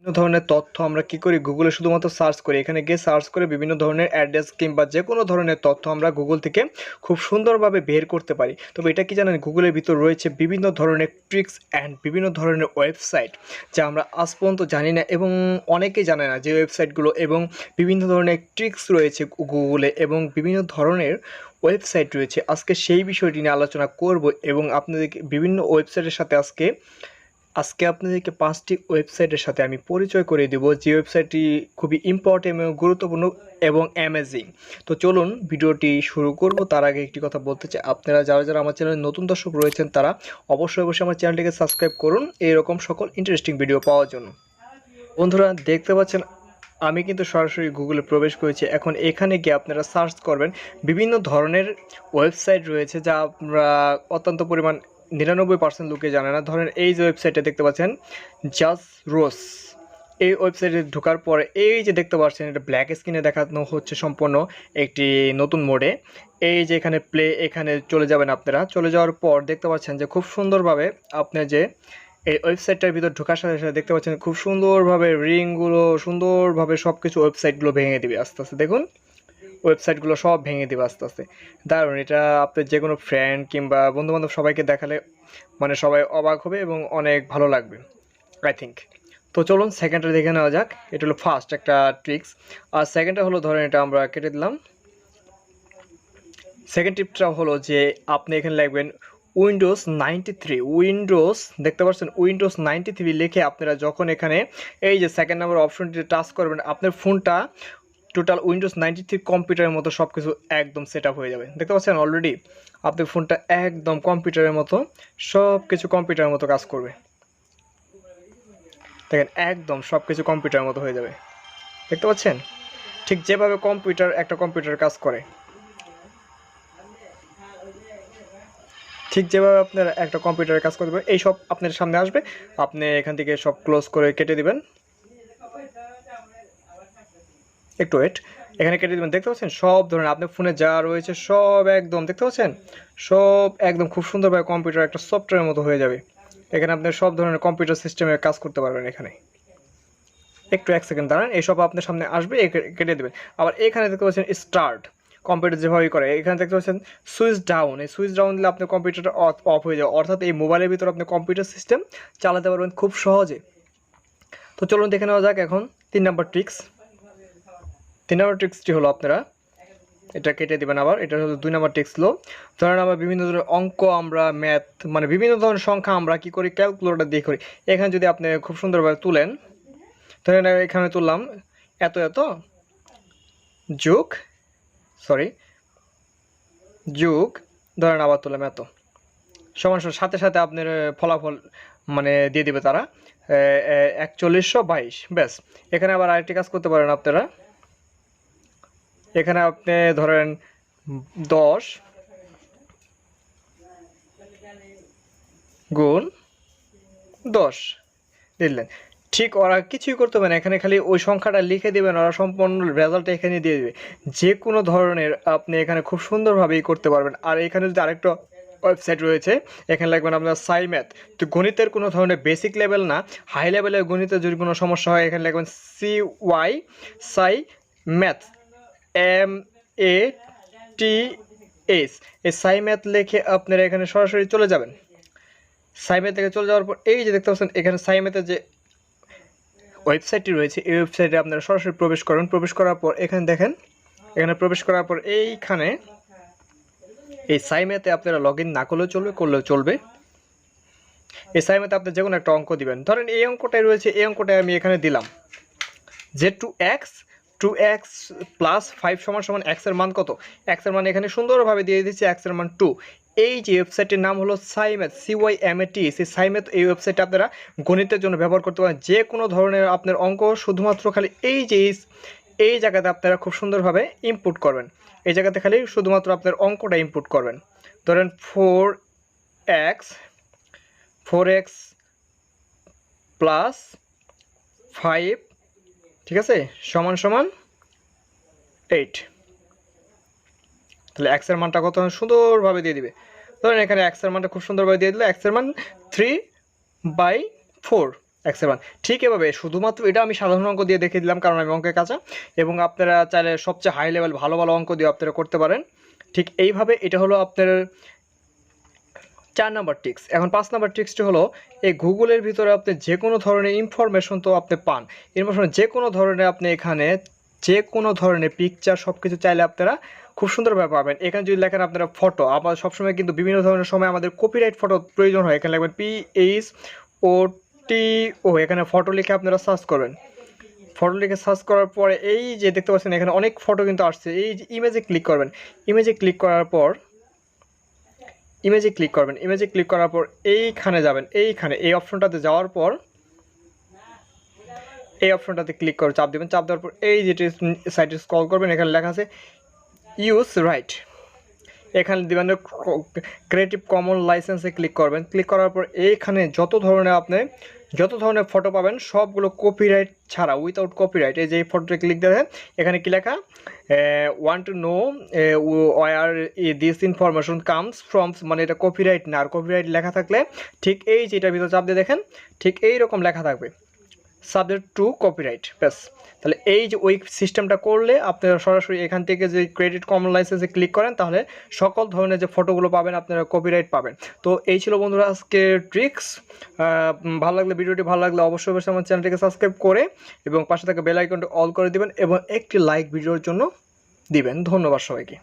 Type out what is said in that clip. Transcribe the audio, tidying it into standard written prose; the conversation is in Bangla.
ধরনের তথ্য আমরা কি করি গুগলে শুধুমাত্র সার্চ করি, এখানে গিয়ে সার্চ করে বিভিন্ন ধরনের অ্যাড্রেস কিংবা যে কোনো ধরনের তথ্য আমরা গুগল থেকে খুব সুন্দরভাবে বের করতে পারি। তবে এটা কি জানেন, গুগলের ভিতর রয়েছে বিভিন্ন ধরনের ট্রিক্স অ্যান্ড বিভিন্ন ধরনের ওয়েবসাইট যা আমরা আজ পর্যন্ত জানি না এবং অনেকেই জানে না যে ওয়েবসাইটগুলো এবং বিভিন্ন ধরনের ট্রিক্স রয়েছে গুগলে এবং বিভিন্ন ধরনের ওয়েবসাইট রয়েছে। আজকে সেই বিষয়টি নিয়ে আলোচনা করব এবং আপনাদেরকে বিভিন্ন ওয়েবসাইটের সাথে আজকে আপনাদেরকে 5টি ওয়েবসাইটের সাথে আমি পরিচয় করে দেব, যে ওয়েবসাইটটি খুবই ইম্পর্টেন্ট এবং গুরুত্বপূর্ণ এবং অ্যামেজিং। তো চলুন ভিডিওটি শুরু করব। তার আগে একটি কথা বলতে চাই, আপনারা যারা আমার চ্যানেলে নতুন দর্শক রয়েছেন তারা অবশ্যই আমার চ্যানেলটিকে সাবস্ক্রাইব করুন এরকম সকল ইন্টারেস্টিং ভিডিও পাওয়ার জন্য। বন্ধুরা দেখতে পাচ্ছেন আমি কিন্তু সরাসরি গুগলে প্রবেশ করেছি। এখন এখানে গিয়ে আপনারা সার্চ করবেন, বিভিন্ন ধরনের ওয়েবসাইট রয়েছে যা আমরা অত্যন্ত পরিমাণ 99% লোকে জানে না। ধরেন এই যে ওয়েবসাইটটা দেখতে পাচ্ছেন জাস্ট রোস, এই ওয়েবসাইটে ঢোকার পরে এই যে দেখতে পাচ্ছেন এটা ব্ল্যাক স্ক্রিনে দেখানো হচ্ছে সম্পূর্ণ একটি নতুন মোডে। এই যে এখানে প্লে, এখানে চলে যাবেন। আপনারা চলে যাওয়ার পর দেখতে পাচ্ছেন যে খুব সুন্দরভাবে আপনি যে এই ওয়েবসাইটটার ভিতর ঢোকার সাথে সাথে দেখতে পাচ্ছেন খুব সুন্দরভাবে রিংগুলো সুন্দরভাবে সব কিছু ওয়েবসাইটগুলো ভেঙে দিবে আস্তে আস্তে। দেখুন ওয়েবসাইটগুলো সব ভেঙে দেবে আস্তে আস্তে। দারুণ, এটা আপনার যে কোনো ফ্রেন্ড কিংবা বন্ধুবান্ধব সবাইকে দেখালে মানে সবাই অবাক হবে এবং অনেক ভালো লাগবে আই থিঙ্ক। তো চলুন সেকেন্ডটা দেখে নেওয়া যাক। এটা হলো ফার্স্ট একটা ট্রিক্স, আর সেকেন্ডটা হলো ধরেন এটা আমরা কেটে দিলাম। সেকেন্ড টিপটা হলো যে আপনি এখানে লিখবেন উইন্ডোজ 93। উইন্ডোজ দেখতে পাচ্ছেন উইন্ডোজ 93 লিখে আপনারা যখন এখানে এই যে সেকেন্ড নাম্বার অপশনটি টাচ করবেন, আপনার ফোনটা টোটাল উইন্ডোজ 93 কম্পিউটারের মতো সব কিছু একদম সেট আপ হয়ে যাবে। দেখতে পাচ্ছেন অলরেডি আপনার ফোনটা একদম কম্পিউটারের মতো সব কিছু কম্পিউটারের মতো কাজ করবে। দেখেন একদম সব কিছু কম্পিউটারের মতো হয়ে যাবে। দেখতে পাচ্ছেন ঠিক যেভাবে একটা কম্পিউটার কাজ করে, ঠিক যেভাবে আপনার একটা কম্পিউটারে কাজ করতে পারে এই সব আপনার সামনে আসবে। আপনি এখান থেকে সব ক্লোজ করে কেটে দিবেন। একটু ওয়েট, এখানে কেটে দিবেন। দেখতে পাচ্ছেন সব ধরনের আপনার ফোনে যা রয়েছে সব একদম দেখতে পাচ্ছেন সব একদম খুব সুন্দরভাবে কম্পিউটার একটা সফটওয়্যারের মতো হয়ে যাবে। এখানে আপনি সব ধরনের কম্পিউটার সিস্টেমে কাজ করতে পারবেন। এখানে একটু 1 সেকেন্ড দাঁড়ান, এইসব আপনার সামনে আসবে, কেটে দেবেন। আবার এখানে দেখতে পাচ্ছেন স্টার্ট, কম্পিউটার যেভাবে করে এখানে দেখতে পাচ্ছেন সুইচ ডাউন। এই সুইচ ডাউন দিলে আপনার কম্পিউটারটা অফ হয়ে যাবে, অর্থাৎ এই মোবাইলের ভিতরে আপনি কম্পিউটার সিস্টেম চালাতে পারবেন খুব সহজে। তো চলুন দেখে নেওয়া যাক এখন 3 নাম্বার ট্রিক্স। 3 নাম্বার ট্রিক্সটি হলো আপনারা এটা কেটে দেবেন। আবার এটা হলো 2 নাম্বার ট্রিক্স হলো ধরেন আমরা বিভিন্ন ধরনের অঙ্ক, আমরা ম্যাথ মানে বিভিন্ন ধরনের সংখ্যা আমরা কি করি ক্যালকুলেটর দিয়ে করি। এখানে যদি আপনি খুব সুন্দরভাবে তুলেন, ধরেন এখানে তুললাম এত এত যোগ যোগ ধরেন আবার তুললাম এত সমান সাথে সাথে আপনার ফলাফল মানে দিয়ে দিবে তারা 4122। ব্যাস, এখানে আবার আরেকটি কাজ করতে পারেন আপনারা। এখানে আপনি ধরেন 10 গুণ 10 দিলেন, ঠিক ওরা কিছুই করতে হবে না, এখানে খালি ওই সংখ্যাটা লিখে দেবেন, ওরা সম্পূর্ণ রেজাল্ট এখানে দিয়ে দেবে। যে কোনো ধরনের আপনি এখানে খুব সুন্দরভাবেই করতে পারবেন। আর এখানে যদি আরেকটা ওয়েবসাইট রয়েছে, এখানে লাগবেন আপনার সাই ম্যাথ। তো গণিতের কোনো ধরনের বেসিক লেভেল না, হাই লেভেলের গণিতের যদি কোনো সমস্যা হয় এখানে লাগবেন CY সাই ম্যাথ MATH। এই সাই ম্যাথ লিখে আপনারা এখানে সরাসরি চলে যাবেন। সাই ম্যাথ থেকে চলে যাওয়ার পর এই যে দেখতে পাচ্ছেন এখানে সাই ম্যাথের যে ওয়েবসাইটটি রয়েছে এই ওয়েবসাইটে আপনারা সরাসরি প্রবেশ করবেন। প্রবেশ করার পর এখানে দেখেন, এখানে প্রবেশ করার পর এইখানে এই সাইমেতে আপনারা লগ ইন না করলেও চলবে, করলেও চলবে। এই সাইমেতে আপনি যে কোনো একটা অঙ্ক দিবেন, ধরেন এই অঙ্কটাই রয়েছে, এই অঙ্কটাই আমি এখানে দিলাম যে 2x প্লাস 5 সমান সমান এক্সের মান কত। এক্সের মান এখানে সুন্দরভাবে দিয়ে দিচ্ছি, এক্সের মান 2। এই যে ওয়েবসাইটের নাম হলো সাইম্যাথ, CYMAT। সেই সাইম্যাথ এই ওয়েবসাইটে আপনারা গণিতের জন্য ব্যবহার করতে পারেন। যে কোনো ধরনের আপনার অঙ্ক শুধুমাত্র খালি এই জায়গাতে আপনারা খুব সুন্দরভাবে ইনপুট করবেন। এই জায়গাতে খালি শুধুমাত্র আপনার অঙ্কটা ইনপুট করবেন। ধরেন 4x প্লাস 5 ঠিক আছে সমান সমান 8। তাহলে এক্সের মানটা কত সুন্দরভাবে দিয়ে দিবে। ধরেন এখানে এক্সের মানটা খুব সুন্দরভাবে দিয়ে দিলে এক্সের মান 3/4। x1 ঠিক এভাবে শুধুমাত্র এটা আমি সাধারণ অঙ্ক দিয়ে দেখিয়ে দিলাম কারণ আমি অঙ্কে কাঁচা, এবং আপনারা চাইলে সবচেয়ে হাই লেভেল ভালো ভালো অঙ্ক দিয়ে আপনারা করতে পারেন। ঠিক এইভাবে এটা হলো আপনার 4 নাম্বার ট্রিক্স। এখন 5 নাম্বার ট্রিক্সটি হলো এই গুগলের ভিতরে আপনি যে কোনো ধরনের ইনফরমেশন তো আপনি পান, ইনফরমেশন যে কোনো ধরনের আপনি এখানে যে কোনো ধরনের পিকচার সব কিছু চাইলে আপনারা খুব সুন্দরভাবে পাবেন। এখানে যদি লেখেন আপনারা ফটো, আবার সবসময় কিন্তু বিভিন্ন ধরনের সময় আমাদের কপিরাইট ফটো প্রয়োজন হয়, এখানে লিখবেন PHOTO, এখানে ফটো লিখে আপনারা সার্চ করবেন। ফটো লিখে সার্চ করার পরে এই যে দেখতে পাচ্ছেন এখানে অনেক ফটো কিন্তু আসছে, এই যে ইমেজে ক্লিক করবেন। ইমেজে ক্লিক করার পর ইমেজে ক্লিক করার পর এইখানে যাবেন, এইখানে এই অপশনটাতে যাওয়ার পর এই অপশনটাতে ক্লিক করে চাপ দেবেন। চাপ দেওয়ার পর এই যেটি সাইটে স্ক্রল করবেন, এখানে লেখা আছে ইউজ রাইট, এখানে দিবেন ক্রিয়েটিভ কমন লাইসেন্সে ক্লিক করবেন। ক্লিক করার পর এইখানে যত ধরনের ফটো পাবেন সবগুলো কপিরাইট ছাড়া, উইথাউট কপিরাইট। এই যে এই ফটোতে ক্লিক দেবেন, এখানে কি লেখা want to know where this information comes from, মানে এটা কপিরাইট না। আর কপিরাইট লেখা থাকলে ঠিক এই যেটার ভিতরে চাপ দিয়ে দেখেন ঠিক এইরকম লেখা থাকবে সাবজেক্ট টু কপিরাইট, ব্যাস। তাহলে এই যে ওই সিস্টেমটা করলে আপনারা সরাসরি এখান থেকে যে ক্রেডিট কমন লাইসেন্সে ক্লিক করেন তাহলে সকল ধরনের যে ফটোগুলো পাবেন আপনারা কপিরাইট পাবেন। তো এই ছিল বন্ধুরা আজকে ট্রিক্স। ভিডিওটি ভালো লাগলে অবশ্যই আমার চ্যানেলটিকে সাবস্ক্রাইব করে এবং পাশে থাকা বেল আইকনটি অল করে দিবেন এবং একটি লাইক ভিডিওর জন্য দিবেন। ধন্যবাদ সবাইকে।